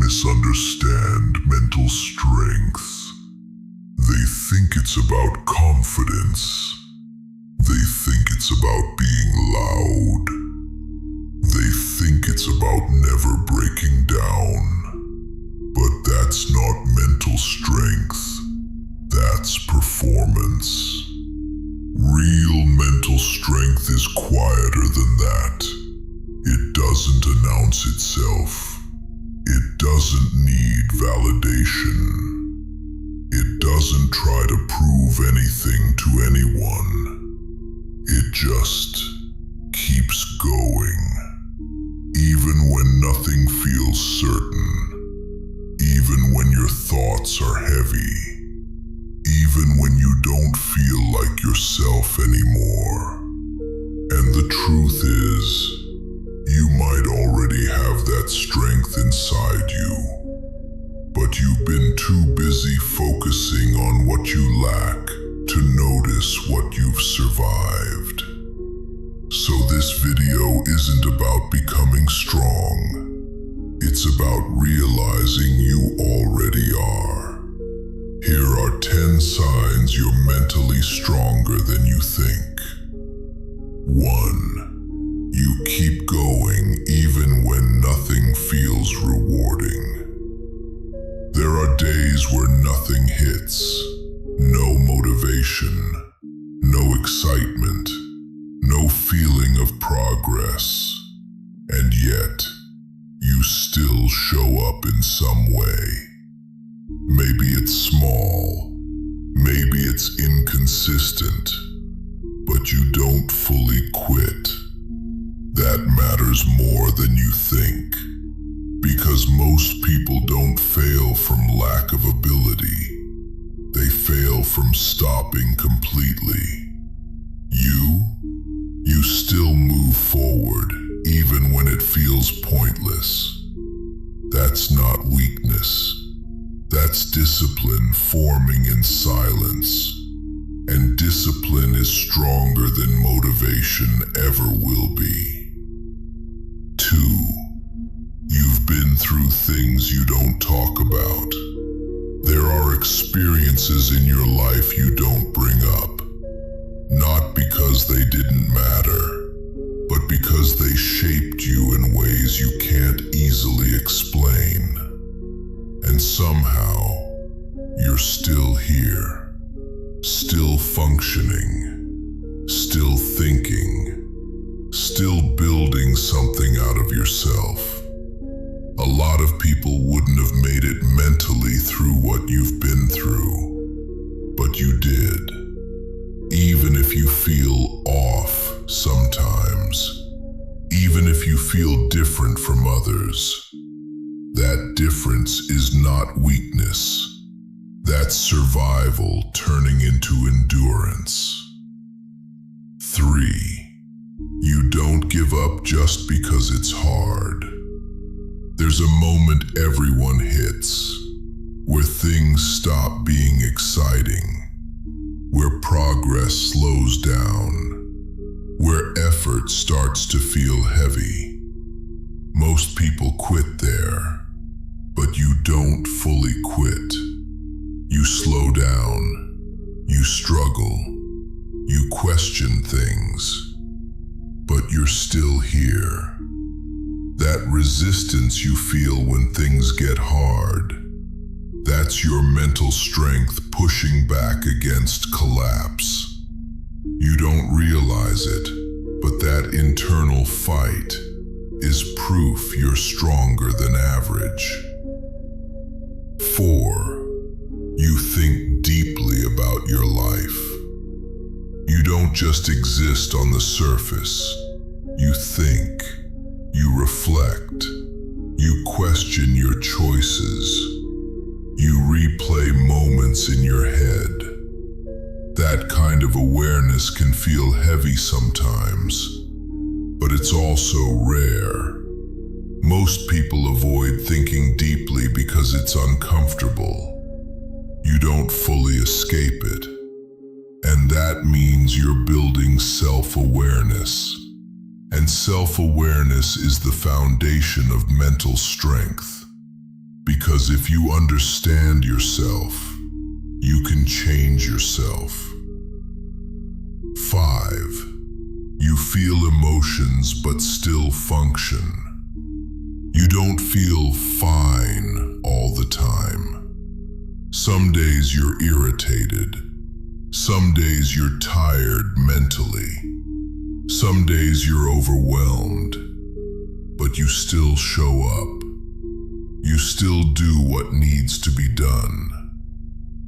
misunderstand mental strength. They think it's about confidence. They think it's about being loud. They think it's about never breaking down. But that's not mental strength. That's performance. Real mental strength is quieter than that. It doesn't announce itself. It doesn't need validation. It doesn't try to prove anything to anyone. It just keeps going. Even when nothing feels certain. Even when your thoughts are heavy. Even when you don't feel like yourself anymore. And the truth is, you might already have that strength inside you, but you've been too busy focusing on what you lack to notice what you've survived. So this video isn't about becoming strong. It's about realizing you already are. Here are 10 signs you're mentally stronger than you think. 1. You keep going even when nothing feels rewarding. There are days where nothing hits. No motivation, no excitement, no feeling of progress. And yet, you still show up in some way. Maybe it's small, maybe it's inconsistent, but you don't fully quit. That matters more than you think, because most people don't fail from lack of ability. They fail from stopping completely. You still move forward, even when it feels pointless. That's not weakness. That's discipline forming in silence. And discipline is stronger than motivation ever will be. 2. You've been through things you don't talk about. There are experiences in your life you don't bring up. Not because they didn't matter, but because they shaped you in ways you can't easily explain. And somehow, you're still here, still functioning, still thinking, still building something out of yourself. A lot of people wouldn't have made it mentally through what you've been through, but you did. Even if you feel off sometimes, even if you feel different from others, that difference is not weakness. That's survival turning into endurance. 3. You don't give up just because it's hard. There's a moment everyone hits, where things stop being exciting, where progress slows down, where effort starts to feel heavy. Most people quit there, but you don't fully quit. You slow down, you struggle, you question things, but you're still here. That resistance you feel when things get hard, that's your mental strength pushing back against collapse. You don't realize it, but that internal fight is proof you're stronger than average. 4. You think deeply about your life. You don't just exist on the surface. You think, you reflect, you question your choices, you replay moments in your head. That kind of awareness can feel heavy sometimes, but it's also rare. Most people avoid thinking deeply because it's uncomfortable. You don't fully escape it. And that means you're building self-awareness. And self-awareness is the foundation of mental strength. Because if you understand yourself, you can change yourself. 5. You feel emotions but still function. You don't feel fine all the time. Some days you're irritated. Some days you're tired mentally. Some days you're overwhelmed. But you still show up. You still do what needs to be done.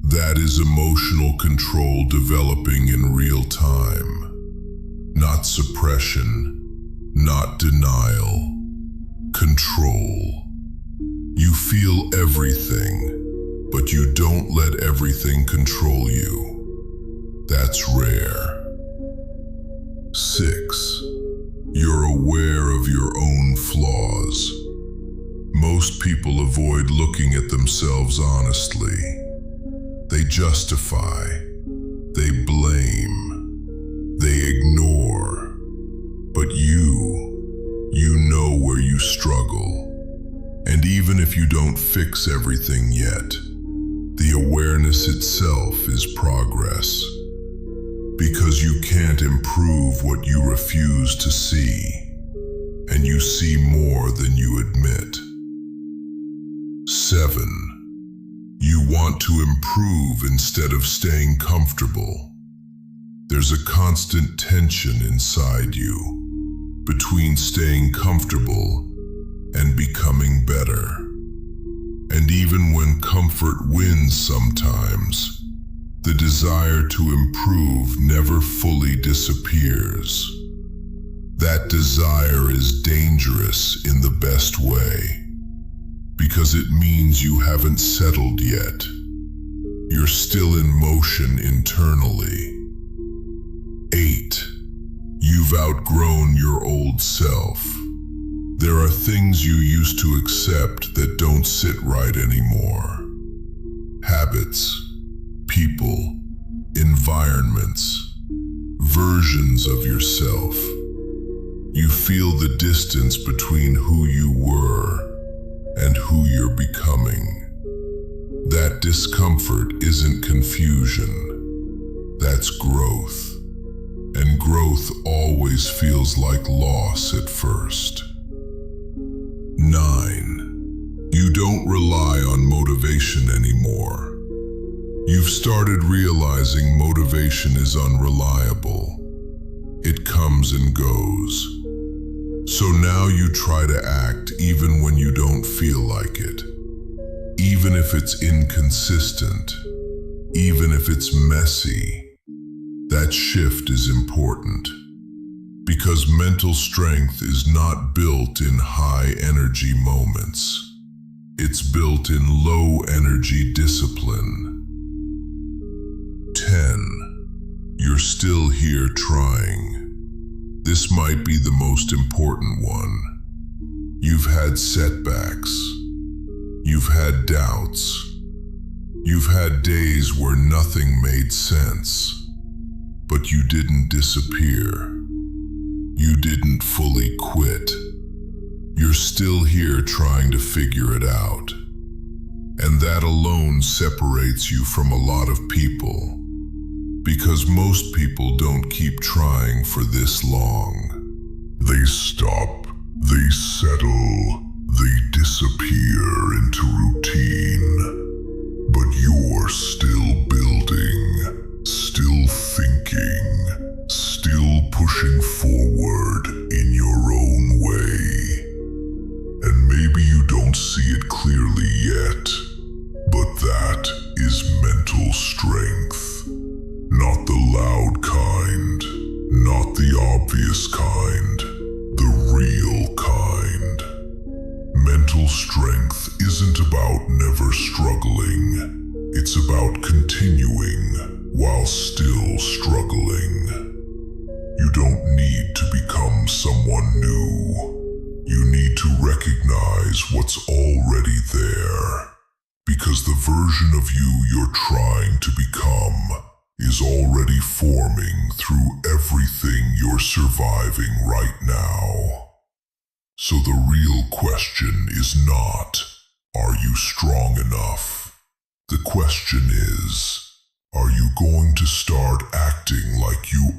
That is emotional control developing in real time. Not suppression, not denial. Control. You feel everything, but you don't let everything control you. That's rare. 6. You're aware of your own flaws. Most people avoid looking at themselves honestly. They justify, they blame, they ignore. But you know where you struggle. And even if you don't fix everything yet, the awareness itself is progress. Because you can't improve what you refuse to see, and you see more than you admit. 7. You want to improve instead of staying comfortable. There's a constant tension inside you between staying comfortable and becoming better. And even when comfort wins sometimes, the desire to improve never fully disappears. That desire is dangerous in the best way, because it means you haven't settled yet. You're still in motion internally. 8. You've outgrown your old self. There are things you used to accept that don't sit right anymore. Habits, people, environments, versions of yourself. You feel the distance between who you were and who you're becoming. That discomfort isn't confusion. That's growth. And growth always feels like loss at first. 9. You don't rely on motivation anymore. You've started realizing motivation is unreliable. It comes and goes. So now you try to act even when you don't feel like it. Even if it's inconsistent. Even if it's messy. That shift is important. Because mental strength is not built in high energy moments. It's built in low energy discipline. 10. You're still here trying. This might be the most important one. You've had setbacks. You've had doubts. You've had days where nothing made sense. But you didn't disappear. You didn't fully quit. You're still here trying to figure it out. And that alone separates you from a lot of people. Because most people don't keep trying for this long. They stop, they settle, they disappear into routine. But you're still building, still thinking, still pushing forward in your own way. And maybe you don't see it clearly yet, but that is mental strength. Not the loud kind, not the obvious kind, the real kind. Mental strength isn't about never struggling. It's about continuing while still struggling. You don't need to become someone new. You need to recognize what's already there. Because the version of you you're trying to become is already forming through everything you're surviving right now. So the real question is not, are you strong enough. The question is, are you going to start acting like you